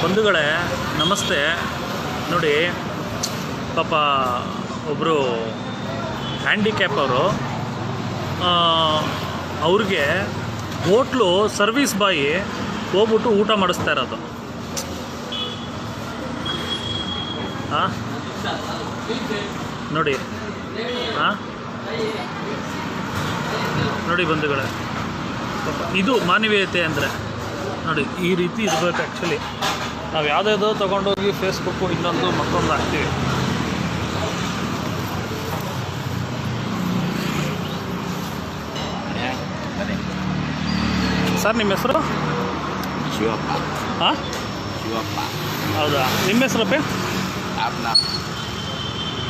ಬಂಧುಗಳೇ ನಮಸ್ತೆ. ನೋಡಿ ಪಾಪ ಒಬ್ಬರು ಹ್ಯಾಂಡಿಕ್ಯಾಪ್ ಅವರು ಅವ್ರಿಗೆ ಹೋಟ್ಲು ಸರ್ವಿಸ್ ಬಾಯಿ ಹೋಗ್ಬಿಟ್ಟು ಊಟ ಮಾಡಿಸ್ತಾ ಇರೋದು. ನೋಡಿ ನೋಡಿ ಬಂಧುಗಳೇ, ಇದು ಮಾನವೀಯತೆ ಅಂದರೆ ನೋಡಿ ಈ ರೀತಿ ಇರಬೇಕು. ಆ್ಯಕ್ಚುಲಿ ನಾವು ಯಾವುದ್ಯಾವುದೋ ತೊಗೊಂಡೋಗಿ ಫೇಸ್ಬುಕ್ಕು ಇನ್ನೊಂದು ಮತ್ತೊಂದು ಹಾಕ್ತೀವಿ. ಸರ್ ನಿಮ್ಮ ಹೆಸರು? ಶಿವಪ್ಪ. ಹಾಂ, ಶಿವಪ್ಪ. ಹೌದಾ? ನಿಮ್ಮ ಹೆಸರಪ್ಪ?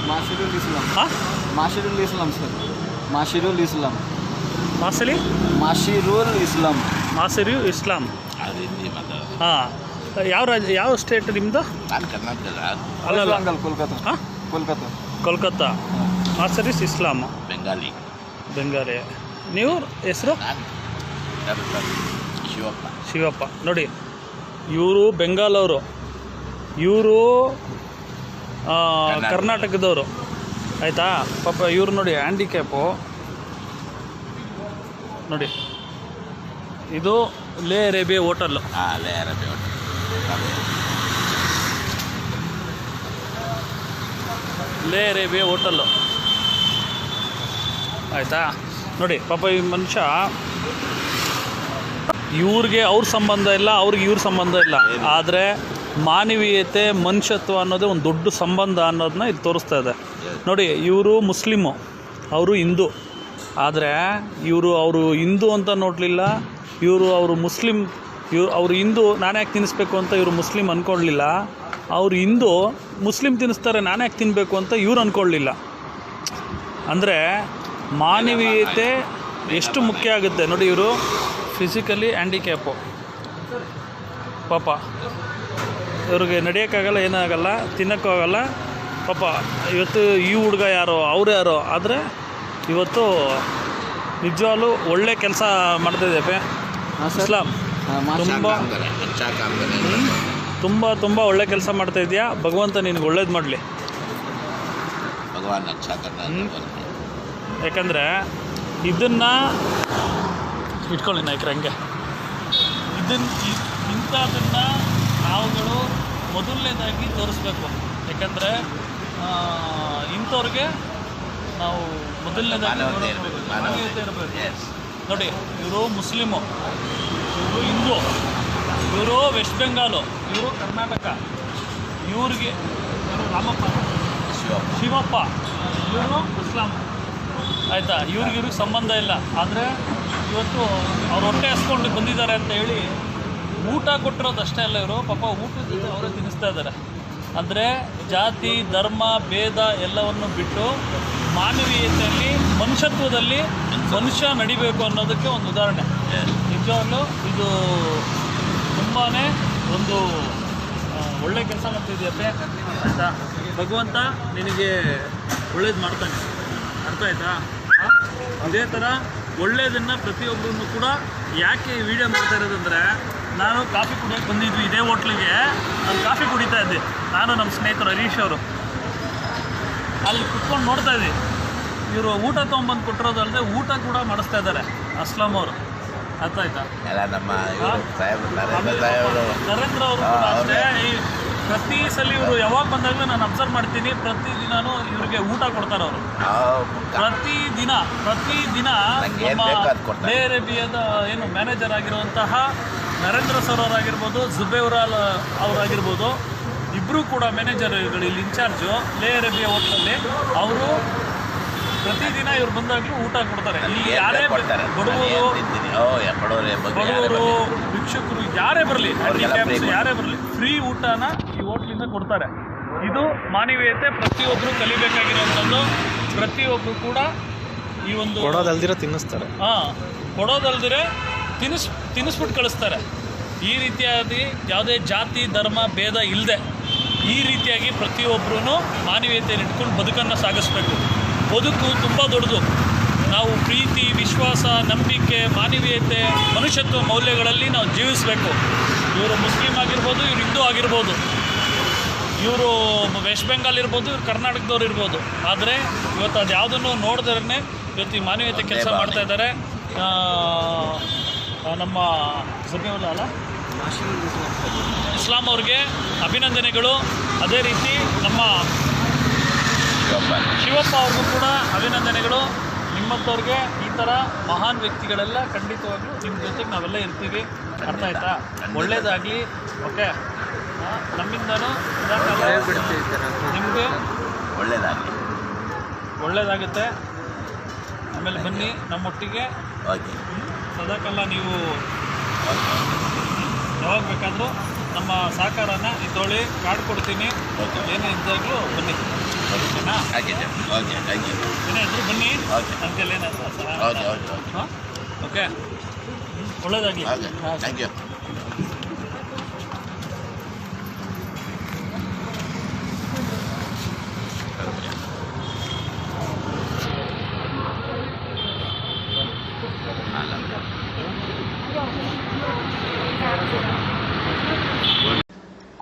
ಮಾಶಿರುಲ್ ಇಸ್ಲಾಂ. ಹಾಂ, ಮಾಶಿರುಲ್ ಇಸ್ಲಾಂ ಸರ್. ಮಾಶಿರುಲ್ ಇಸ್ಲಾಂ. ಮಾಶಿರುಲ್ ಇಸ್ಲಾಂ. ಮಾಸಿರು ಇಸ್ಲಾಂ. ಹಾಂ, ಯಾವ ಸ್ಟೇಟ್ ನಿಮ್ಮದು? ಅಲ್ಲ, ಕೋಲ್ಕತ್ತಾ. ಹಾಂ, ಕೋಲ್ಕತ್ತಾ. ಮಾಸಿರಿಸ್ ಇಸ್ಲಾಂ ಬೆಂಗಾಲಿ. ನೀವು ಹೆಸರು? ಶಿವಪ್ಪ. ನೋಡಿ ಇವರು ಬೆಂಗಾಲವರು, ಇವರು ಕರ್ನಾಟಕದವರು, ಆಯಿತಾ? ಪಾಪ ಇವರು ನೋಡಿ ಹ್ಯಾಂಡಿಕ್ಯಾಪು. ನೋಡಿ ಇದು ಲೇ ಅರೇಬಿಯಾ ಹೋಟೆಲ್ಲು. ಲೇ ಅರೇಬಿಯಾ ಹೋಟೆಲ್ಲು, ಆಯಿತಾ? ನೋಡಿ ಪಾಪ ಈ ಮನುಷ್ಯ, ಇವ್ರಿಗೆ ಅವ್ರ ಸಂಬಂಧ ಇಲ್ಲ, ಅವ್ರಿಗೆ ಇವ್ರ ಸಂಬಂಧ ಇಲ್ಲ, ಆದರೆ ಮಾನವೀಯತೆ ಮನುಷ್ಯತ್ವ ಅನ್ನೋದೇ ಒಂದು ದೊಡ್ಡ ಸಂಬಂಧ ಅನ್ನೋದನ್ನ ಇಲ್ಲಿ ತೋರಿಸ್ತಾ ಇದೆ. ನೋಡಿ ಇವರು ಮುಸ್ಲಿಮು, ಅವರು ಹಿಂದೂ, ಆದರೆ ಅವರು ಹಿಂದೂ ಅಂತ ನೋಡಲಿಲ್ಲ, ಅವರು ಮುಸ್ಲಿಮ್. ಅವರು ಹಿಂದೂ, ನಾನು ಯಾಕೆ ತಿನ್ನಿಸ್ಬೇಕು ಅಂತ ಇವರು ಮುಸ್ಲಿಮ್ ಅಂದ್ಕೊಳ್ಳಲಿಲ್ಲ. ಅವರು ಹಿಂದೂ, ಮುಸ್ಲಿಮ್ ತಿನ್ನಿಸ್ತಾರೆ, ನಾನು ಯಾಕೆ ತಿನ್ನಬೇಕು ಅಂತ ಇವ್ರು ಅಂದ್ಕೊಳ್ಳಲಿಲ್ಲ. ಅಂದರೆ ಮಾನವೀಯತೆ ಎಷ್ಟು ಮುಖ್ಯ ಆಗುತ್ತೆ ನೋಡಿ. ಇವರು ಫಿಸಿಕಲಿ ಹ್ಯಾಂಡಿಕ್ಯಾಪು, ಪಾಪ ಇವ್ರಿಗೆ ನಡೆಯೋಕ್ಕಾಗಲ್ಲ, ಏನಾಗಲ್ಲ, ತಿನ್ನೋಕ್ಕೂ ಆಗಲ್ಲ. ಪಾಪ ಇವತ್ತು ಈ ಹುಡುಗ ಯಾರೋ ಅವ್ರು ಯಾರೋ, ಆದರೆ ಇವತ್ತು ನಿಜವಾಗ್ಲೂ ಒಳ್ಳೆ ಕೆಲಸ ಮಾಡ್ತಾಯಿದ್ದೆ ಇಸ್ಲಾಂ. ತುಂಬ ಒಳ್ಳೆ ಕೆಲಸ ಮಾಡ್ತಾಯಿದ್ಯಾ. ಭಗವಂತ ನಿನಗೆ ಒಳ್ಳೇದು ಮಾಡಲಿ. ಯಾಕಂದರೆ ಇದನ್ನು ಇಟ್ಕೊಳ್ಳಿ ನಾಯ್ಕರ, ಹಂಗೆ ಇಂಥದನ್ನು ನಾವುಗಳು ಮೊದಲನೇದಾಗಿ ತೋರಿಸ್ಬೇಕು. ಯಾಕಂದರೆ ಇಂಥವ್ರಿಗೆ ನಾವು ಮೊದಲನೇದಾಗಿ ಮಾನವೀಯತೆ ಇರಬೇಕು. ನೋಡಿ ಇವರು ಮುಸ್ಲಿಮು, ಇವರು ಹಿಂದೂ, ಇವರು ವೆಸ್ಟ್ ಬೆಂಗಾಲು, ಇವರು ಕರ್ನಾಟಕ. ಇವ್ರಿಗೆ ಇವರು ರಾಮಪ್ಪ, ಶಿವಪ್ಪ, ಇವರು ಇಸ್ಲಾಂ, ಆಯಿತಾ? ಇವ್ರಿಗೆ ಸಂಬಂಧ ಇಲ್ಲ, ಆದರೆ ಇವತ್ತು ಅವ್ರು ಹೊಟ್ಟೆ ಹಸ್ಕೊಂಡು ಬಂದಿದ್ದಾರೆ ಅಂತ ಹೇಳಿ ಊಟ ಕೊಟ್ಟಿರೋದಷ್ಟೇ ಅಲ್ಲ, ಇವರು ಪಾಪ ಊಟದ ಜೊತೆ ಅವರೇ ತಿನ್ನಿಸ್ತಾ ಇದ್ದಾರೆ. ಅಂದರೆ ಜಾತಿ ಧರ್ಮ ಭೇದ ಎಲ್ಲವನ್ನು ಬಿಟ್ಟು ಮಾನವೀಯತೆಯಲ್ಲಿ, ಮನುಷ್ಯತ್ವದಲ್ಲಿ ಮನುಷ್ಯ ನಡಿಬೇಕು ಅನ್ನೋದಕ್ಕೆ ಒಂದು ಉದಾಹರಣೆ. ನಿಜವಾಗ್ಲೂ ಇದು ತುಂಬಾ ಒಂದು ಒಳ್ಳೆ ಕೆಲಸ ಮಾಡ್ತಿದ್ಯಪ್ಪ, ಆಯಿತಾ? ಭಗವಂತ ನಿನಗೆ ಒಳ್ಳೇದು ಮಾಡ್ತಾನೆ, ಅರ್ಥ ಆಯಿತಾ? ಇದೇ ಥರ ಒಳ್ಳೆಯದನ್ನು ಪ್ರತಿಯೊಬ್ಬರನ್ನು ಕೂಡ ಯಾಕೆ ಈ ವಿಡಿಯೋ ಮಾಡ್ತಾ ಇರೋದಂದರೆ, ನಾನು ಕಾಫಿ ಕುಡಿಯೋಕ್ಕೆ ಬಂದಿದ್ವಿ ಇದೇ ಹೋಟ್ಲಿಗೆ. ನಾನು ಕಾಫಿ ಕುಡಿತಾ ಇದ್ದೆ, ನಾನು ನಮ್ಮ ಸ್ನೇಹಿತರು ಹರೀಶ್ ಅವರು. ಅಲ್ಲಿ ಕುತ್ಕೊಂಡು ನೋಡ್ತಾ ಇದ್ವಿ, ಇವರು ಊಟ ತೊಗೊಂಬಂದು ಕೊಟ್ಟಿರೋದಲ್ಲದೆ ಊಟ ಕೂಡ ಮಾಡಿಸ್ತಾ ಇದ್ದಾರೆ ಅಸ್ಲಾಂ ಅವರು, ಅರ್ಥ ಆಯ್ತಾ? ನರೇಂದ್ರ ಅವರು ಕೂಡ ಅಷ್ಟೇ. ಪ್ರತಿ ಸಲ ಇವರು ಯಾವಾಗ ಬಂದಾಗಲೂ ನಾನು ಅಬ್ಸರ್ವ್ ಮಾಡ್ತೀನಿ, ಪ್ರತಿದಿನವೂ ಇವ್ರಿಗೆ ಊಟ ಕೊಡ್ತಾರೆ ಅವರು. ಪ್ರತಿದಿನ ನಮ್ಮ ಲೇ ಅರೇಬಿಯಾದ ಏನು ಮ್ಯಾನೇಜರ್ ಆಗಿರುವಂತಹ ನರೇಂದ್ರ ಸರ್ ಅವರಾಗಿರ್ಬೋದು, ಜುಬೇರಾಲ್ ಅವರಾಗಿರ್ಬೋದು, ಇಬ್ಬರು ಕೂಡ ಮ್ಯಾನೇಜರ್ಗಳು ಇಲ್ಲಿ ಇನ್ಚಾರ್ಜು ಲೇ ಅರೇಬಿಯಾ ಹೋಟ್ಲಲ್ಲಿ. ಅವರು ಪ್ರತಿದಿನ ಇವ್ರು ಬಂದಾಗಲೂ ಊಟ ಕೊಡ್ತಾರೆ. ಇಲ್ಲಿ ಯಾರೇ ಬಡವರು ಭಿಕ್ಷುಕರು ಯಾರೇ ಬರಲಿ, ಯಾರೇ ಬರಲಿ, ಫ್ರೀ ಊಟನ ಈ ಹೋಟ್ಲಿಂದ ಕೊಡ್ತಾರೆ. ಇದು ಮಾನವೀಯತೆ, ಪ್ರತಿಯೊಬ್ಬರು ಕಲಿಬೇಕಾಗಿರೋಂಥದ್ದು. ಪ್ರತಿಯೊಬ್ಬರು ಕೂಡ ಈ ಒಂದು ಕೊಡೋದಲ್ದಿರ ತಿನ್ನಿಸ್ತಾರೆ. ಕೊಡೋದಲ್ದಿರೆ ತಿನ್ನಿಸ್ಬಿಟ್ಟು ಕಳಿಸ್ತಾರೆ. ಈ ರೀತಿಯಾಗಿ ಯಾವುದೇ ಜಾತಿ ಧರ್ಮ ಭೇದ ಇಲ್ಲದೆ ಈ ರೀತಿಯಾಗಿ ಪ್ರತಿಯೊಬ್ಬರೂ ಮಾನವೀಯತೆಯನ್ನು ಇಟ್ಕೊಂಡು ಬದುಕನ್ನು ಸಾಗಿಸ್ಬೇಕು. ಬದುಕು ತುಂಬ ದೊಡ್ಡದು. ನಾವು ಪ್ರೀತಿ, ವಿಶ್ವಾಸ, ನಂಬಿಕೆ, ಮಾನವೀಯತೆ, ಮನುಷ್ಯತ್ವ ಮೌಲ್ಯಗಳಲ್ಲಿ ನಾವು ಜೀವಿಸಬೇಕು. ಇವರು ಮುಸ್ಲಿಂ ಆಗಿರ್ಬೋದು, ಇವ್ರು ಹಿಂದೂ ಆಗಿರ್ಬೋದು, ಇವರು ವೆಸ್ಟ್ ಬೆಂಗಾಲ್ ಇರ್ಬೋದು, ಇವ್ರು ಕರ್ನಾಟಕದವ್ರು ಇರ್ಬೋದು. ಆದರೆ ಇವತ್ತು ಅದು ಯಾವುದನ್ನು ನೋಡಿದ್ರೆ ಇವತ್ತು ಈ ಮಾನವೀಯತೆ ಕೆಲಸ ಮಾಡ್ತಾ ಇದ್ದಾರೆ. ನಮ್ಮ ಸಮೀವುಲ್ಲಾ ಅಲ್ಲ ಇಸ್ಲಾಂ ಅವ್ರಿಗೆ ಅಭಿನಂದನೆಗಳು. ಅದೇ ರೀತಿ ನಮ್ಮ ಶಿವಪ್ಪ ಅವ್ರಿಗೂ ಕೂಡ ಅಭಿನಂದನೆಗಳು. ನಿಮ್ಮಂಥವ್ರಿಗೆ ಈ ಥರ ಮಹಾನ್ ವ್ಯಕ್ತಿಗಳೆಲ್ಲ ಖಂಡಿತವಾಗ್ಲೂ ನಿಮ್ಮ ಜೊತೆಗೆ ನಾವೆಲ್ಲ ಇರ್ತೀವಿ. ಅರ್ಥ ಆಯ್ತಾ? ಒಳ್ಳೇದಾಗಲಿ. ಓಕೆ, ನಮ್ಮಿಂದನೂ ನಿಮಗೆ ಒಳ್ಳೇದಾಗುತ್ತೆ. ಆಮೇಲೆ ಬನ್ನಿ ನಮ್ಮೊಟ್ಟಿಗೆ ಸದಾಕಾಲ. ನೀವು ಯಾವಾಗ ಬೇಕಾದರೂ ನಮ್ಮ ಸಹಕಾರನ ಇದ್ದೊಳ್ಳಿ ಕಾರ್ಡ್ ಕೊಡ್ತೀನಿ. ಏನೇ ಇದ್ದಾಗಲೂ ಬನ್ನಿ. ಓಕೆನಾ? ಏನೇ ಇದ್ರು ಬನ್ನಿ. ನನ್ನ ಕೈಲಿ ಏನಾದ್ರು ಹಾಂ ಓಕೆ, ಒಳ್ಳೇದಾಗಲಿ.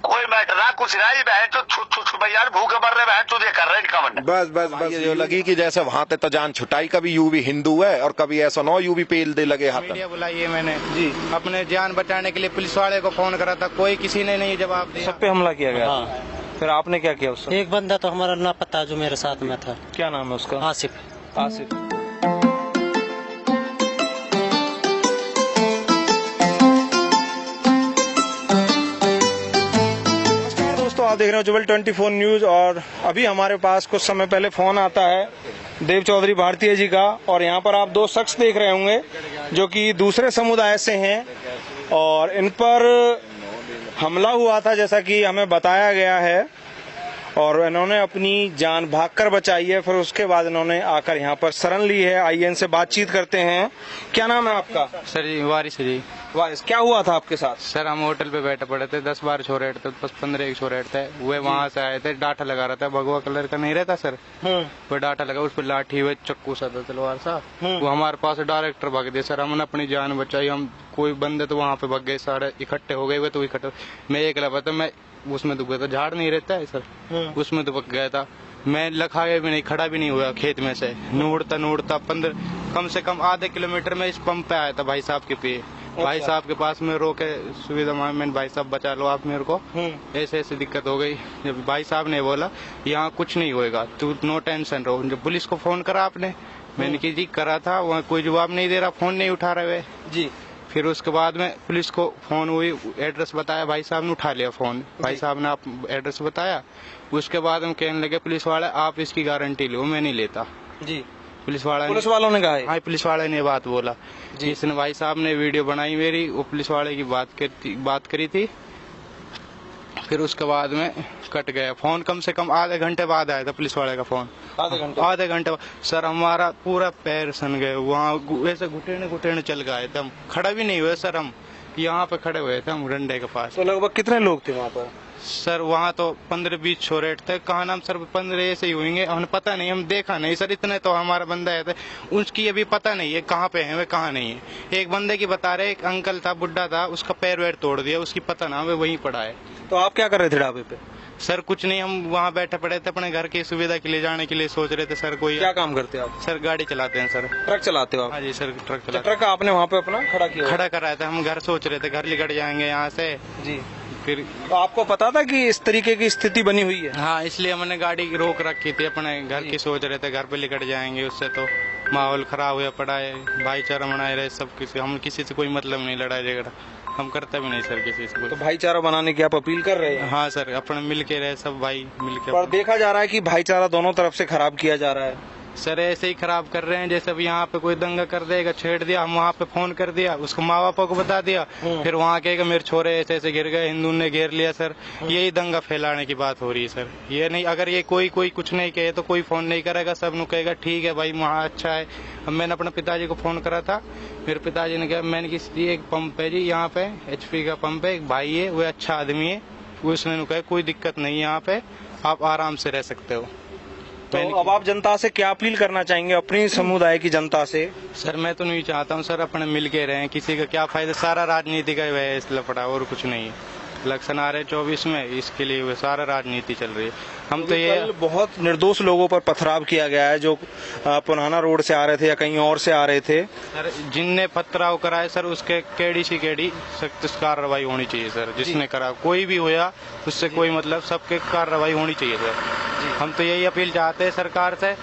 कोई मैटर ना कुछ नहीं बहन तो यार भूखे मर रहे बहन तो ये कर रहे इनका मन बस ये लगी कि जैसे वहाँ पे तो जान छुटाई, कभी यू भी हिंदू है और कभी ऐसा नो यू भी पेल दे लगे हाथ। मीडिया बुलाइए मैंने जी, अपने जान बचाने के लिए पुलिस वाले को फोन करा था, कोई किसी ने नहीं जवाब दिया। सब पे हमला किया गया। हाँ। फिर आपने क्या किया उससे? एक बंदा तो हमारा लापता जो मेरे साथ में था। क्या नाम है उसका? आसिफ। आसिफ। दोस्तों, आप देख रहे हो जुबल 24 न्यूज। और अभी हमारे पास कुछ समय पहले फोन आता है देव चौधरी भारतीय जी का, और यहाँ पर आप दो शख्स देख रहे होंगे जो कि दूसरे समुदाय से हैं, और इन पर हमला हुआ था जैसा कि हमें बताया गया है, और इन्होंने अपनी जान भागकर बचाई है। फिर उसके बाद इन्होंने आकर यहाँ पर शरण ली है। आइए इनसे बातचीत करते हैं। क्या नाम है आपका? सर जी वारिस जी। वारिस, क्या हुआ था आपके साथ? सर हम होटल पे बैठे पड़े थे, 10-12 छोरे थे, 15 छोरे थे। वे वहाँ से आए थे, डाटा लगा रहा था, भगवा कलर का नहीं रहता सर, वो डाटा लगा, उस पर लाठी हुए, चक्कू सा था, तलवार सा, वो हमारे पास डायरेक्टर भाग दिया। सर हमने अपनी जान बचाई। हम कोई बंदे तो वहाँ पे भाग गए, सारे इकट्ठे हो गए। तो इकट्ठे, मैं एक लगा था, मैं उसमें दुब गया था, झाड़ नहीं रहता है सर, उसमें दुबक गया था। मैं लखाए भी नहीं, खड़ा भी नहीं हुआ खेत में से, नूड़ता 15 कम से कम आधे किलोमीटर में इस पंप पे आया था भाई साहब के पे। भाई साहब के पास में रोके सुविधा मैंने, भाई साहब बचा लो आप मेरे को, ऐसे ऐसे दिक्कत हो गई। जब भाई साहब ने बोला यहाँ कुछ नहीं होएगा, तू नो टेंशन रहो। जब पुलिस को फोन करा आपने, मैंने की जी करा था, वहाँ कोई जवाब नहीं दे रहा, फोन नहीं उठा रहे जी। फिर उसके बाद में पुलिस को फोन हुई, एड्रेस बताया, भाई साहब ने उठा लिया फोन, भाई साहब ने आप एड्रेस बताया। उसके बाद हम कहने लगे पुलिस वाले आप इसकी गारंटी लो, मैं नहीं लेता जी। पुलिस वालों ने कहा, हाँ पुलिस वाले ने बात बोला जी। इसने भाई साहब ने वीडियो बनाई मेरी, वो पुलिस वाले की बात करी थी। फिर उसके बाद में कट गया फोन। कम से कम आधे घंटे बाद आया था पुलिस वाले का फोन। आधे घंटे बाद सर हमारा पूरा पैर सन गए, वहाँ ऐसे घुटेने चल गए थे, हम खड़ा भी नहीं हुए सर, हम यहाँ पे खड़े हुए थे हम डंडे के पास। तो लगभग कितने लोग थे वहाँ पर? सर वहाँ तो 15-20 छोरे थे। कहा नाम सर 15 ऐसे ही होंगे, हमें पता नहीं, हम देखा नहीं सर। इतने तो हमारा बंदा है, उसकी अभी पता नहीं है कहाँ पे है वे कहाँ नहीं है। एक बंदे की बता रहे, एक अंकल था बुढ़ा था, उसका पैर वैर तोड़ दिया, उसकी पता ना वे वहीं पड़ा है। तो आप क्या कर रहे थे ढाबे पे? सर कुछ नहीं, हम वहाँ बैठे पड़े थे, अपने घर की सुविधा के लिए जाने के लिए सोच रहे थे सर। कोई क्या काम करते हैं आप? सर गाड़ी चलाते हैं सर। ट्रक चलाते हो आप? हाँ जी सर ट्रक चलाते। ट्रक आपने वहाँ पे अपना खड़ा कराया था। हम घर सोच रहे थे घर निकट जाएंगे यहाँ से जी। फिर तो आपको पता था कि इस तरीके की स्थिति बनी हुई है? हाँ, इसलिए हमने गाड़ी रोक रखी थी, अपने घर की सोच रहे थे, घर पे निकट जाएंगे, उससे तो माहौल खराब हुआ पड़ा है, भाईचारा मनाए रहे सब किसी, हम किसी से कोई मतलब नहीं, लड़ाई झगड़ा हम करते भी नहीं सर किसी से। तो भाईचारा बनाने की आप अपील कर रहे हैं? हाँ सर, अपने मिल के रहे सब भाई मिल के। पर देखा जा रहा है कि भाईचारा दोनों तरफ से खराब किया जा रहा है। सर ऐसे ही खराब कर रहे हैं, जैसे अब यहाँ पे कोई दंगा कर देगा, छेड़ दिया, हम वहाँ पे फोन कर दिया, उसको माँ बापा को बता दिया, फिर वहाँ कहेगा मेरे छोरे ऐसे ऐसे गिर गए, हिंदू ने घेर लिया सर। यही दंगा फैलाने की बात हो रही है सर। ये नहीं, अगर ये कोई कुछ नहीं कहे तो कोई फोन नहीं करेगा, सब नु कहेगा ठीक है भाई वहाँ अच्छा है। अब मैंने अपने पिताजी को फोन करा था, मेरे पिताजी ने कहा मैंने किसी एक पंप है जी यहाँ पे, HP का पंप है, एक भाई है वो अच्छा आदमी है, उसने कहा कोई दिक्कत नहीं यहाँ पे, आप आराम से रह सकते हो। तो अब आप जनता से क्या अपील करना चाहेंगे, अपनी समुदाय की जनता से? सर मैं तो नहीं चाहता हूँ सर अपने मिल के रहें, किसी का क्या फायदा, सारा राजनीति का वह है इस लफड़ा और कुछ नहीं है। इलेक्शन आ रहे 24 में, इसके लिए वो सारा राजनीति चल रही है। हम तो ये कल बहुत निर्दोष लोगों पर पथराव किया गया है जो पुराना रोड से आ रहे थे या कहीं और से आ रहे थे। सर जिनने पथराव कराए सर उसके केड़ी सी केड़ी सख्त कार्रवाई होनी चाहिए सर। जिसने करा कोई भी होया उससे कोई मतलब, सबके कार्रवाई होनी चाहिए सर। हम तो यही अपील चाहते हैं सरकार से,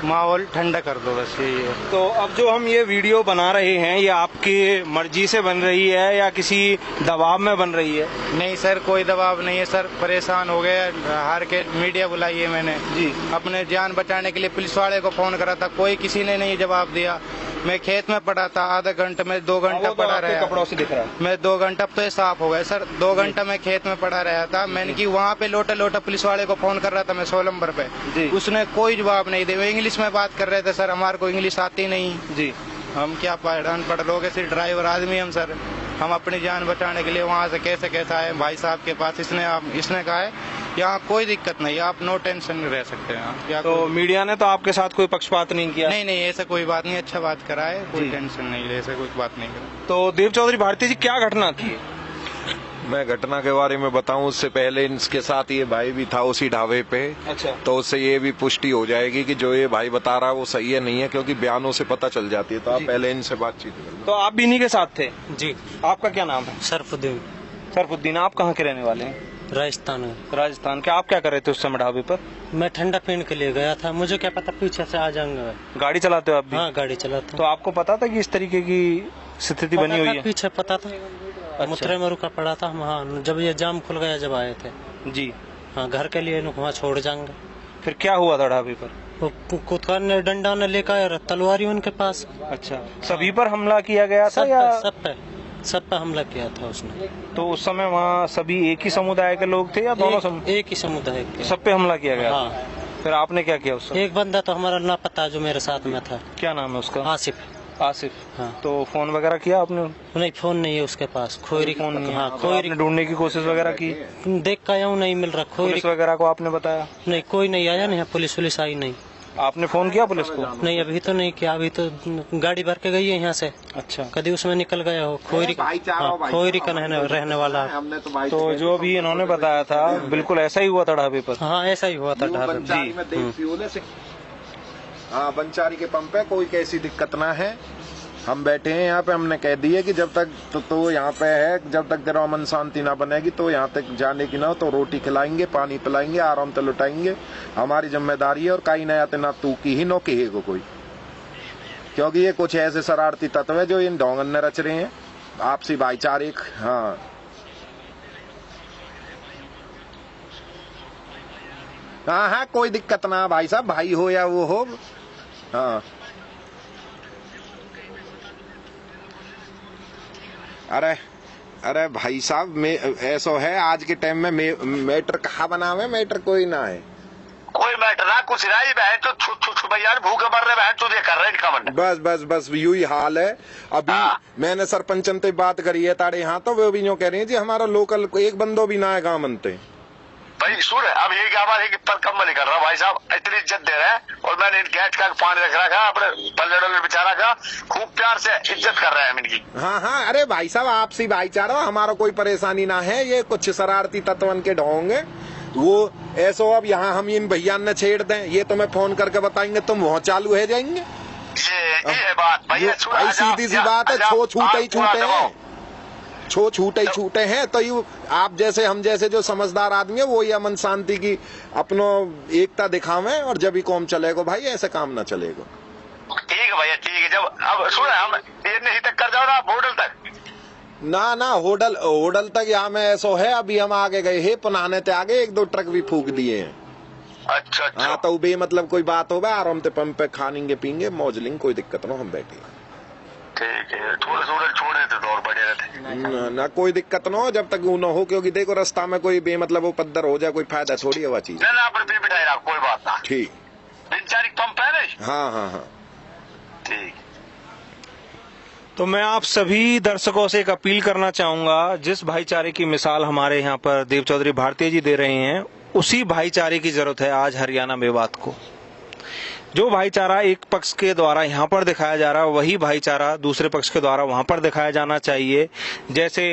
माहौल ठंडा कर दो बस यही है। तो अब जो हम ये वीडियो बना रहे हैं ये आपकी मर्जी से बन रही है या किसी दबाव में बन रही है? नहीं सर कोई दबाव नहीं है सर, परेशान हो गए, हार के मीडिया बुलाई है मैंने जी। अपने जान बचाने के लिए पुलिस वाले को फोन करा था, कोई किसी ने नहीं जवाब दिया। मैं खेत में पड़ा था आधा घंटे में 2 घंटा पड़ा रहा, कपड़ों से दिख रहा है। मैं 2 घंटा, अब तो ये साफ हो गए सर। 2 घंटा मैं खेत में पड़ा रहा था, मैंने की वहाँ पे लोटा लोटा पुलिस वाले को फोन कर रहा था मैं 16 नंबर पे, उसने कोई जवाब नहीं दिया। वो इंग्लिश में बात कर रहे थे सर, हमारे को इंग्लिश आती नहीं जी। हम क्या अनपढ़ लोग हैं, सिर्फ ड्राइवर आदमी हम सर। हम अपनी जान बचाने के लिए वहाँ से कैसे कैसा आए भाई साहब के पास। इसने कहा है यहाँ कोई दिक्कत नहीं, आप नो टेंशन रह सकते हैं। तो मीडिया ने तो आपके साथ कोई पक्षपात नहीं किया? नहीं ऐसा कोई बात नहीं, अच्छा बात करा है, कोई टेंशन नहीं, ऐसा कोई बात नहीं करा। तो देव चौधरी भारती जी क्या घटना थी? मैं घटना के बारे में बताऊं उससे पहले इसके साथ ये भाई भी था उसी ढाबे पे। अच्छा। तो उससे ये भी पुष्टि हो जाएगी कि जो ये भाई बता रहा है वो सही है नहीं है, क्योंकि बयानों से पता चल जाती है। तो आप पहले इनसे बातचीत कर लो। तो आप भी इन्हीं के साथ थे? जी। आपका क्या नाम है? सरफुद्दीन। सरफुद्दीन, आप कहाँ के रहने वाले हैं? राजस्थान। राजस्थान के। आप क्या कर रहे थे उस समय ढाबे पर? मैं ठंडा पीने के लिए गया था, मुझे क्या पता पीछे से आ जाएंगे। गाड़ी चलाते हो आप भी? हाँ गाड़ी चलाता तो आपको पता था कि इस तरीके की स्थिति बनी हुई है? पीछे पता था। मुत्रे में रुका पड़ा था वहाँ, जब ये जाम खुल गया जब आए थे जी। हाँ घर के लिए वहाँ छोड़ जाएंगे। फिर क्या हुआ था ढाबे पर? कुत्ता ने डंडा ने लेकर तलवारी उनके पास। अच्छा, सभी पर हमला किया गया था या? सब पे हमला किया था उसने। तो उस समय वहाँ सभी एक ही समुदाय के लोग थे या दोनों? एक ही समुदाय के। सब पे हमला किया गया? हाँ। फिर आपने क्या किया उस समय? एक बंदा तो हमारा लापता जो मेरे साथ में था। क्या नाम है उसका? आसिफ। आसिफ। हाँ। तो फोन वगैरह किया आपने? नहीं फोन नहीं है उसके पास, खोरी फोन नहीं है। हाँ तो खोरी आपने ढूंढने की कोशिश वगैरह की? देख का यूँ नहीं मिल रहा। खोरी पुलिस वगैरह को आपने बताया? नहीं कोई नहीं आया, नहीं पुलिस आई नहीं। आपने फोन किया पुलिस को? नहीं अभी तो नहीं किया, अभी तो गाड़ी भर के गई है यहाँ से। अच्छा। कभी उसमें निकल गया हो। खोरी का रहने वाला है। तो जो अभी इन्होंने बताया था बिल्कुल ऐसा ही हुआ था ढाबे पर? हाँ ऐसा ही हुआ था ढाबे जी। हाँ बंचारी के पंप है, कोई कैसी दिक्कत ना है। हम बैठे हैं यहाँ पे, हमने कह दिया कि जब तक तो यहाँ पे है, जब तक तेरा अमन शांति ना बनेगी तो यहाँ तक जाने की ना हो। तो रोटी खिलाएंगे, पानी पिलाएंगे, आराम से लुटाएंगे, हमारी जिम्मेदारी है। और कहीं नया ना तू की ही नो कहे को कोई, क्योंकि ये कुछ ऐसे शरारती तत्व है जो इन ढोंगन ने रच रहे हैं आपसी भाईचारे। हाँ हाँ कोई दिक्कत ना भाई साहब, भाई हो या वो हो। हाँ अरे भाई साहब ऐसा है आज के टाइम में मैटर कहाँ बनावे, मैटर कोई ना है, कोई मैटर ना कुछ नहीं। बहन तो छू भैया भूखे मर रहे, बहन तो ये कर रहे हैं। बस यू ही हाल है। अभी मैंने सरपंचन से बात करी है तारे यहाँ, तो वो भी यूँ कह रही है जी हमारा लोकल एक बंदो भी ना है गाँव बनते भाई। सुन अब यही हमारे पर कम नहीं कर रहा भाई साहब, इतनी इज्जत दे रहे हैं। और मैंने इन गेट का पानी रख रखा अपने पल्ले डोले बेचारा का, खूब प्यार से इज्जत कर रहे हैं इनकी। हाँ अरे भाई साहब आपसी भाईचारा, हमारा कोई परेशानी ना है। ये कुछ शरारती तत्वन के ढोंगे वो ऐसा। अब यहाँ हम इन भैया ने छेड़ दें, ये तुम्हें फोन करके बताएंगे, तुम वहाँ चालू है जाएंगे। ये बात भैया सीधी सी बात है, छूटे ही छूटे हैं। तो यू आप जैसे हम जैसे जो समझदार आदमी है वो ये अमन शांति की अपनो एकता दिखावे, और जब ही कौम चलेगा भाई, ऐसे काम ना चलेगा। ठीक है भैया ठीक है। जब अब सुन हम ये नहीं तक कर जाओ ना होटल तक ना होटल तक यहाँ में ऐसा है। अभी हम आगे गए है पुनाने ते आगे 1-2 ट्रक भी फूक दिए हैं। अच्छा हाँ तो बे मतलब कोई बात होगा, आराम से पंप पे खानेंगे पीएंगे मौजलिंग, कोई दिक्कत ना, हम बैठे। ठीक है थोड़े छोड़ देते तो और बढ़िया रहते ना कोई दिक्कत ना हो जब तक वो ना हो, क्योंकि देखो रास्ता में कोई बेमतलब वो पद्दर हो जाए, कोई फायदा थोड़ी है वो चीज। ना बिठाई रहा कोई बात ना। ठीक 3-4 पंप है नहीं। हाँ ठीक। तो मैं आप सभी दर्शकों से एक अपील करना चाहूंगा, जिस भाईचारे की मिसाल हमारे यहाँ पर देव चौधरी भारती जी दे रहे हैं उसी भाईचारे की जरूरत है आज हरियाणा मेवात को। जो भाईचारा एक पक्ष के द्वारा यहाँ पर दिखाया जा रहा है, वही भाईचारा दूसरे पक्ष के द्वारा वहां पर दिखाया जाना चाहिए। जैसे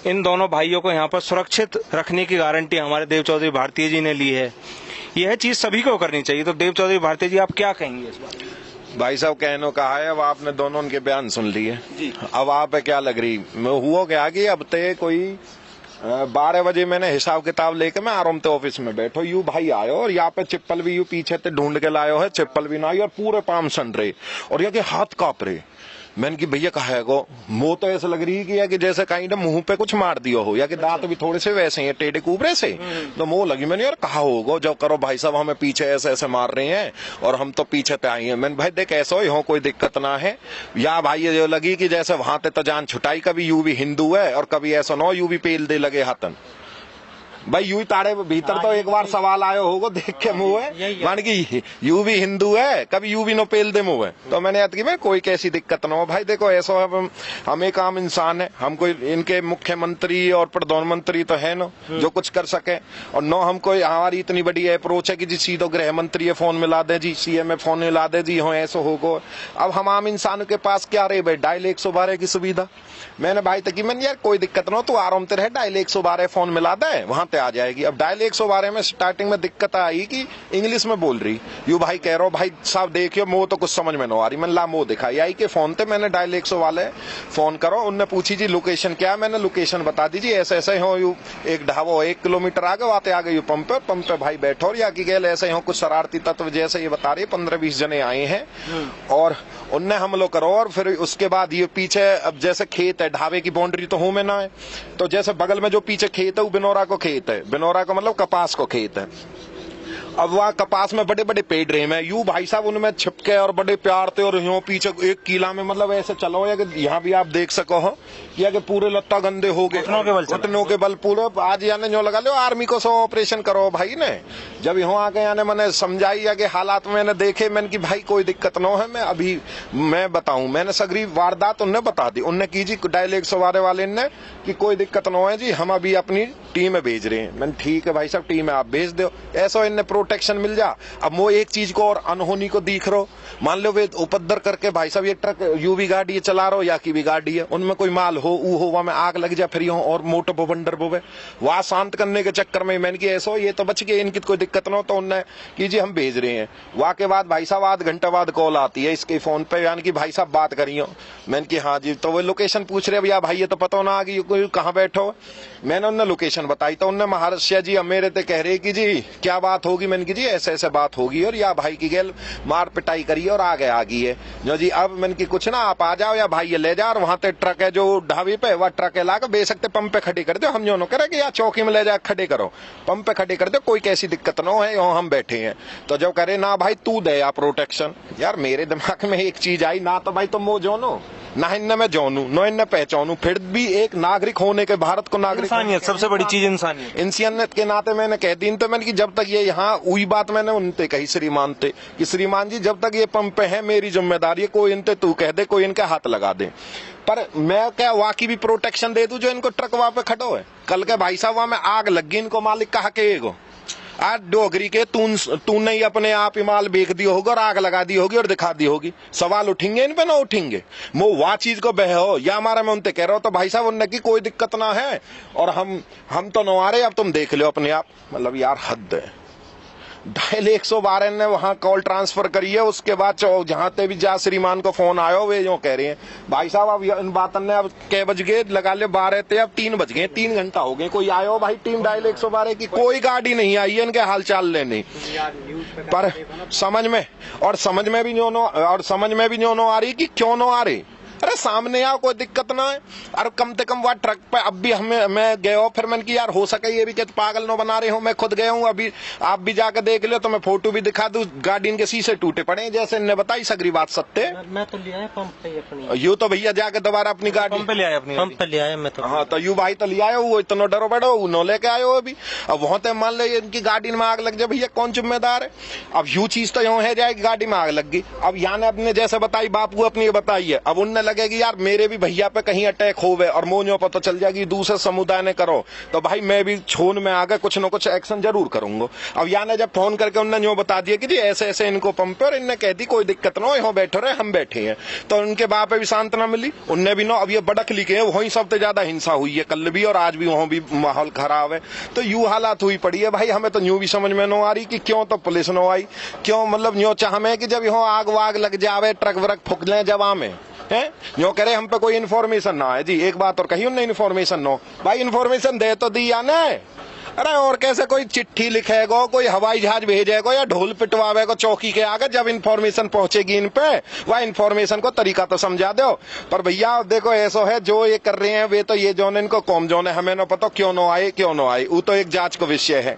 इन दोनों भाइयों को यहाँ पर सुरक्षित रखने की गारंटी हमारे देव चौधरी भारतीय जी ने ली है, यह चीज सभी को करनी चाहिए। तो देव चौधरी भारतीय जी, आप क्या कहेंगे इस बात? भाई साहब कहने कहा है, अब आपने दोनों उनके बयान सुन लिए, अब आप क्या लग रही हुआ क्या कि अब ते कोई 12 बजे मैंने हिसाब किताब लेके मैं आराम से ऑफिस में बैठो, यू भाई आयो और यहाँ पे चिप्पल भी यू पीछे ते ढूंढ के लायो है, चिप्पल भी ना आई और पूरे पाम सन रहे और ये हाथ कांप रहे। मैंने कि भैया कहा है को मुंह तो ऐसे लग रही है कि जैसे कहीं मुंह पे कुछ मार दिया हो, या कि दांत भी थोड़े से वैसे ही टेढ़े कुबरे से, तो मुंह लगी। मैंने यार कहा होगा जब करो भाई साहब हमें पीछे ऐसे ऐसे मार रहे हैं और हम तो पीछे पे आई हैं। मैंने भाई देख ऐसा हो कोई दिक्कत ना है, या भाई ये जो लगी कि जैसे वहां ते तो जान छुटाई, कभी यू भी हिंदू है और कभी ऐसा न हो यू भी पेल दे लगे हाथन। भाई यू ताड़े भीतर तो एक बार सवाल आयो होगा देख के मुंह है मान की यू भी हिंदू है, कभी यू भी नो पेल दे मुंह है। तो मैंने याद की मैं कोई कैसी दिक्कत ना हो। भाई देखो ऐसा हम एक आम इंसान है, हम कोई इनके मुख्यमंत्री और प्रधानमंत्री तो है ना जो कुछ कर सके, और नो हम कोई हमारी इतनी बड़ी अप्रोच है कि जी सीधो गृह मंत्री फोन मिला दे जी, सीएम फोन मिला दे जी, हो ऐसा होगा। अब हम आम इंसान के पास क्या रहे भाई, डायल 112 की सुविधा। मैंने भाई तक मैंने यार कोई दिक्कत ना हो, तू आराम से रहे, डायल 112 फोन मिला दे वहां पे आ जाएगी। अब डायल 112 में स्टार्टिंग में दिक्कत आई कि इंग्लिश में बोल रही, यू भाई कह रहा हूं भाई साहब देखियो मो तो कुछ समझ में न आ रही। मैंने ला मो दिखाई आई के फोन पे, मैंने डायल 112 फोन करो, उनने पूछी जी लोकेशन क्या है, मैंने लोकेशन बता दी जी ऐसे ऐसे हो, यू एक ढाबो 1 किलोमीटर आगे आते आ गई पंप पे भाई बैठो, और या की गैल ऐसे हो कुछ शरारती तत्व जैसे ये बता रही 15-20 जने आए हैं और उनने हमलो करो। और फिर उसके बाद ये पीछे अब जैसे खेत है, ढाबे की बाउंड्री तो हूं में ना है, तो जैसे बगल में जो पीछे खेत है वो बिनौरा को खेत है, बिनौरा को मतलब कपास को खेत है। अब वहाँ कपास में बड़े बड़े पेड़ रहे हैं, यू भाई साहब उनमें छिपके और बड़े प्यार थे, और यूं पीछे 1 किला में मतलब ऐसे चलो या कि यहाँ भी आप देख सको हो कि पूरे लत्ता गंदे हो गए, घुटनों के बल पूरे। आज यानी जो लगा लो आर्मी को सो ऑपरेशन करो भाई ने, जब यहाँ आके यानी मैंने समझाई या कि हालात मैंने देखे, मैंने की भाई कोई दिक्कत न है, मैं अभी मैं बताऊं, मैंने सगरी वारदात उन्हें बता दी, उनने की जी डायल 112 वाले ने कि कोई दिक्कत न है जी, हम अभी अपनी टीम भेज रहे हैं। मैंने ठीक है भाई साहब टीम है आप भेज दो, ऐसा इन्हें प्रोटेक्शन मिल जा। अब वो एक चीज को और अनहोनी को दिख रो, मान लो वे उपद्र करके भाई साहब ये ट्रक यूवी गाड़ी ये चला रहा हो या की भी गाड़ी है, उनमें कोई माल हो ऊ हो, वहां में आग लग जाए, फिर यूं और मोटो बवंडर बोवे, वहां शांत करने के चक्कर में मैंने की ऐसा ये तो बच गए, इनकी कोई दिक्कत ना हो, तो उनने की जी हम भेज रहे हैं। वहां के बाद भाई साहब आध घंटा बाद कॉल आती है इसके फोन पे, यानी कि भाई साहब बात करियो। मैंने की हाँ जी, तो वो लोकेशन पूछ रहे भैया भाई ये तो पता ना आगे कहाँ बैठो, मैंने उन्हें लोकेशन बताई, तो उन्हें महाराष्ट्र जी अब मेरे ते कह रहे कि जी क्या बात होगी, मैंने की जी ऐसे ऐसे बात होगी और या भाई की गेल मार पिटाई करिए और आगे आ गई है जो जी। अब मैंने की कुछ ना आप आ जाओ या भाई ये ले जाओ, और वहां पे ट्रक है जो ढाबे पे, वह ट्रक है लाकर बे सकते पंप पे खड़ी कर दो, हम जो करे कि या चौकी में ले जा खड़े करो, पंप पे खड़े कर दो, कोई कैसी दिक्कत ना है, यहाँ हम बैठे हैं। तो जब करे ना भाई तू दे या प्रोटेक्शन, यार मेरे दिमाग में एक चीज आई ना, तो भाई तुम वो जोनो ना इनने मैं जानू न इनने पहचानू, फिर भी एक नागरिक होने के, भारत को नागरिक, इंसानियत सबसे बड़ी चीज इंसानियत, इंसानियत के नाते मैंने कह दी। तो मैंने कि जब तक ये यहाँ हुई बात मैंने उनते कही श्रीमान थे कि श्रीमान जी जब तक ये पंप पे है मेरी जिम्मेदारी है, कोई इनते तू कह दे, कोई इनके हाथ लगा दे, पर मैं क्या वाकई भी प्रोटेक्शन दे दूं जो इनको ट्रक वहां पे खड़ो है। कल के भाई साहब वहां में आग लग गई, इनको मालिक कहा के एगो आज डोगरी के तूने ही अपने आप ही माल बेच दी होगा और आग लगा दी होगी और दिखा दी होगी, सवाल उठेंगे इन पे ना उठेंगे, वो वह चीज को बह हो या हमारा मैं उनसे कह रहा हूं। तो भाई साहब उनने की कोई दिक्कत ना है और हम तो न आ रहे, अब तुम देख लो अपने आप, मतलब यार हद है। डायल 112 ने वहां कॉल ट्रांसफर करी है, उसके बाद जहां ते भी जा श्रीमान को फोन आयो वे जो कह रहे हैं भाई साहब अब इन बातन ने अब कै बज गए लगा ले 12 थे, अब 3 बज गए, 3 घंटा हो गए, कोई आयो भाई टीम डायल 112 की कोई गाड़ी नहीं आई है इनके हाल चाल लेने, पर समझ में भी न्यों नो आ रही कि क्यों नो आ रही। अरे सामने आओ कोई दिक्कत ना है, अरे कम से कम वह ट्रक पे अब भी मैं गया हूँ, फिर मैंने की यार हो सके ये भी कहते पागल न बना रहे हो, मैं खुद गया हूँ, अभी आप भी जाकर देख लो तो मैं फोटो भी दिखा दूं, गाड़ी इनके शीशे टूटे पड़े जैसे इन्हें बताई सगरी बात सत्य। मैं तो ले आया पंप पे अपनी, यू तो भैया जाके दोबारा अपनी गाड़ी पंप पे ले आया, अपनी पंप पे ले आया मैं तो। हाँ तो यू भाई तो ले आयो, वो इतना डरो बड़ो उन्हों लेके आयो अभी, अब वहां तो मान लो इनकी गाड़ी में आग लग जाए, भैया कौन जिम्मेदार है। अब यू चीज तो यूं है जाए गाड़ी में आग लग गई, अब यहाँ ने अपने जैसे बताई बापू अपनी बताई है, अब उनने लगे लगे कि यार मेरे भी भैया पे कहीं अटैक हो गए और मोनियों पर तो चल जाएगी दूसरे समुदाय ने करो, तो भाई मैं भी छोन में आगे कुछ न कुछ एक्शन जरूर करूंगा। अब यहाँ ने जब फोन करके उन्होंने यूँ बता दिया कि जी ऐसे ऐसे इनको पंप पे, और इनने कह दी कोई दिक्कत ना हो, यहाँ बैठे रहे हम बैठे हैं, तो उनके बाप पे भी सांत्वना मिली, उनने भी ना। अब ये बड़क लिखे वहीं सबसे ज्यादा हिंसा हुई है, कल भी और आज भी वहां भी माहौल खराब है। तो यूं हालात हुई पड़ी है भाई, हमें तो यूं भी समझ में न आ रही कि क्यों तो पुलिस न आई, क्यों मतलब यूं चाह में कि जब यहाँ आग वाग लग जावे ट्रक व्रक फूक लें जवा में है, यूं करे हम पे कोई इन्फॉर्मेशन ना है जी। एक बात और कही उनने इन्फॉर्मेशन नो, भाई इन्फॉर्मेशन दे तो दी या ना। अरे और कैसे कोई चिट्ठी लिखेगा, कोई हवाई जहाज भेजेगा या ढोल पिटवावेगा चौकी के आगे, जब इन्फॉर्मेशन पहुंचेगी इन पे वह इन्फॉर्मेशन को तरीका तो समझा दो। पर भैया देखो ऐसा है जो ये कर रहे हैं वे तो ये जोन इनको कौम जोन है, हमें ना पता क्यों न आए वो तो एक जांच का विषय है।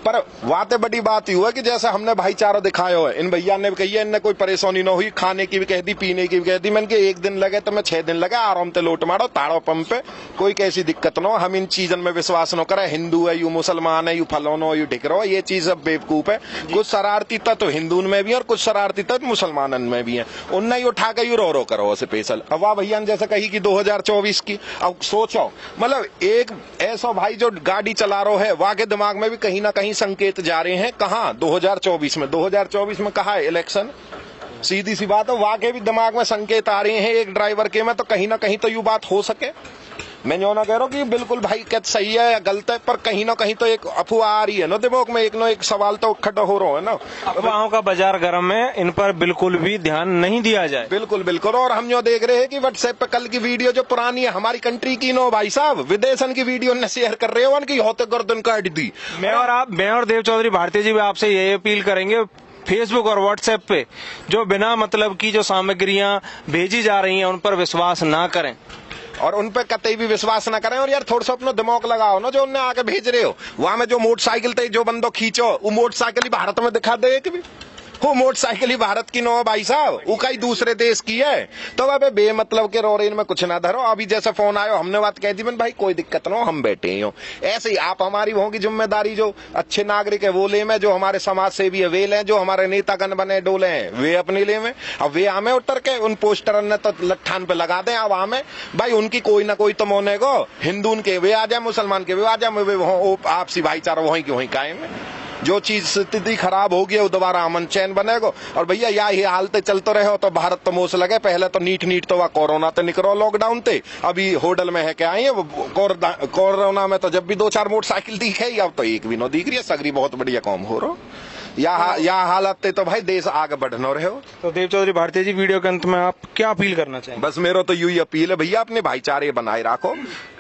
पर वाते बड़ी बात यू है कि जैसे हमने भाईचारा दिखाया है, इन भैया ने भी कही है इनने कोई परेशानी ना हुई, खाने की भी कह दी पीने की भी कह दी, मैंने एक दिन लगे तो मैं 6 दिन लगे आराम से लोट मारो ताड़ो पंप पे, कोई कैसी दिक्कत ना हो। हम इन चीजन में विश्वास न करें, हिंदू है यू मुसलमान है यू फलोनो यू ढिकरो, ये चीज अब बेवकूफ है। कुछ शरारती तत्व हिंदू में भी है और कुछ शरारती तत्व मुसलमानन में भी है, उनने उठा के यू रो करो स्पेशल। अब वाह भैया ने जैसे कही कि 2024 की, अब सोचो मतलब एक ऐसा भाई जो गाड़ी चला रहा है वाह के दिमाग में भी कहीं ना कहीं संकेत जा रहे हैं, कहां 2024 में 2024 में कहा है इलेक्शन, सीधी सी बात है, वाकई भी दिमाग में संकेत आ रहे हैं एक ड्राइवर के में, तो कहीं ना कहीं तो ये बात हो सके। मैं जो ना कह रहा हूँ कि बिल्कुल भाई क्या सही है या गलत है, पर कहीं ना कहीं तो एक अफवाह आ रही है ना दिमाग में, एक ना एक सवाल तो खड़ा हो रहा है ना। अफवाहों का बाजार गर्म है, इन पर बिल्कुल भी ध्यान नहीं दिया जाए। बिल्कुल बिल्कुल। और हम जो देख रहे हैं कि व्हाट्सएप पे कल की वीडियो जो पुरानी है हमारी कंट्री की नो भाई साहब, विदेशन की वीडियो ने शेयर कर रहे हो उनकी होते गर्दन काट दी। मैं और देव चौधरी भारती जी भी आपसे यही अपील करेंगे, फेसबुक और व्हाट्सएप पे जो बिना मतलब की जो सामग्रियां भेजी जा रही हैं उन पर विश्वास ना करें और उन पे कतई भी विश्वास ना करें। और यार थोड़ा सा अपना दिमाग लगाओ ना, जो उन्हें आके भेज रहे हो वहां में जो मोटरसाइकिल थे जो बंदो खींचो, वो मोटरसाइकिल ही भारत में दिखा दे कि भी वो मोटरसाइकिल ही भारत की नो भाई साहब, वो कई दूसरे देश की है। तो वह बेमतलब के रोरेन में कुछ ना धरो। अभी जैसे फोन आयो हमने बात कह दी मैंने भाई कोई दिक्कत ना हो हम बैठे ही हो, ऐसे ही आप हमारी होगी जिम्मेदारी, जो अच्छे नागरिक है वो ले में, जो हमारे समाज सेवी है वे लें, जो हमारे नेतागण बने डोले हैं वे अपने ले में। अब वे आमे उतर के उन पोस्टर ने तो लट्ठान पे लगा दें, अब आमे भाई उनकी कोई ना कोई तो मोने को, हिंदू के वे आ जाए मुसलमान के वे आ जाए, आपसी भाईचारा वहीं की वहीं कायम है। जो चीज स्थिति खराब होगी वो दोबारा अमन चैन बनेगा। और भैया ये हालते चलते रहे हो तो भारत तो मोस लगे, पहले तो नीट तो वह कोरोना ते निकलो लॉकडाउन थे, अभी होटल में है क्या आई है कोरोना में तो जब भी 2-4 मोटरसाइकिल दिखे, अब तो एक भी न दिख रही है, सगरी बहुत बढ़िया काम हो रहा या हालत तो भाई देश आगे बढ़ना रहे हो। तो देव चौधरी भारती जी वीडियो के अंत में आप क्या अपील करना चाहिए? बस मेरा तो यही अपील है भैया, अपने भाईचारे बनाए रखो,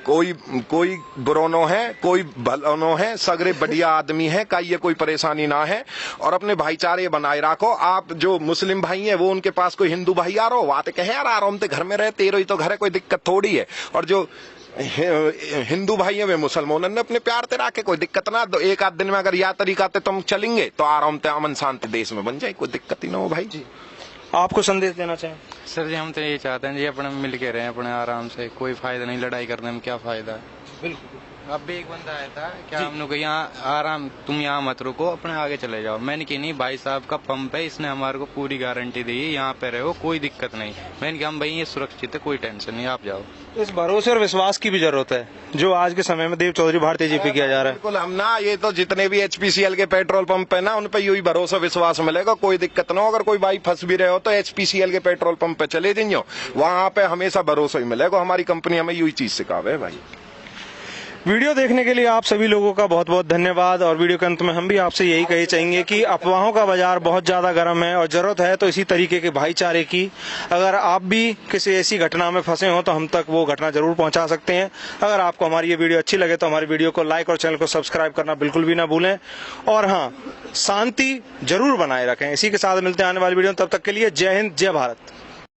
कोई बुरोनो है कोई भलोनो है, सगरे बढ़िया आदमी है का ये कोई परेशानी ना है, और अपने भाईचारे बनाए रखो। आप जो मुस्लिम भाई हैं वो उनके पास कोई हिंदू भाई आ रहा हो वाते कहे यार आराम से घर में रहे तेरो ही तो घर है, कोई दिक्कत थोड़ी है। और जो हिंदू भाई है वे मुसलमानों ने अपने प्यार ते रखे, कोई दिक्कत ना। तो एक आध दिन में अगर या तरीका ते तुम चलेंगे तो आराम से अमन शांति देश में बन जाए, कोई दिक्कत ही ना हो भाई जी। आपको संदेश देना चाहें? सर जी हम तो ये चाहते हैं जी अपने मिल के रहें अपने आराम से, कोई फायदा नहीं लड़ाई करने में, क्या फायदा है। बिल्कुल। अब भी एक बंदा आया था क्या हम लोग यहाँ आराम, तुम यहाँ मत रुको अपने आगे चले जाओ, मैंने कहा नहीं भाई साहब का पंप है, इसने हमारे को पूरी गारंटी दी है यहाँ पे रहो कोई दिक्कत नहीं। मैंने कहा हम भाई ये सुरक्षित है कोई टेंशन नहीं आप जाओ। इस भरोसे और विश्वास की भी जरूरत है जो आज के समय में देव चौधरी भारती जी पे किया जा रहा है। बिल्कुल हम ना ये तो जितने भी HPCL के पेट्रोल पंप है ना उन पे यही भरोसा विश्वास मिलेगा, कोई दिक्कत ना हो। अगर कोई भाई फंस भी रहे हो तो HPCL के पेट्रोल पंप पे चले जाइयो, वहां पे हमेशा भरोसा ही मिलेगा। हमारी कंपनी हमें यही चीज सिखावे भाई। वीडियो देखने के लिए आप सभी लोगों का बहुत बहुत धन्यवाद। और वीडियो के अंत में हम भी आपसे यही कहे चाहेंगे कि अफवाहों का बाजार बहुत ज्यादा गर्म है और जरूरत है तो इसी तरीके के भाईचारे की। अगर आप भी किसी ऐसी घटना में फंसे हो तो हम तक वो घटना जरूर पहुंचा सकते हैं। अगर आपको हमारी ये वीडियो अच्छी लगे तो हमारी वीडियो को लाइक और चैनल को सब्सक्राइब करना बिल्कुल भी ना भूलें। और हाँ, शांति जरूर बनाए रखें। इसी के साथ मिलते हैं आने वाली वीडियो, तब तक के लिए जय हिंद जय भारत।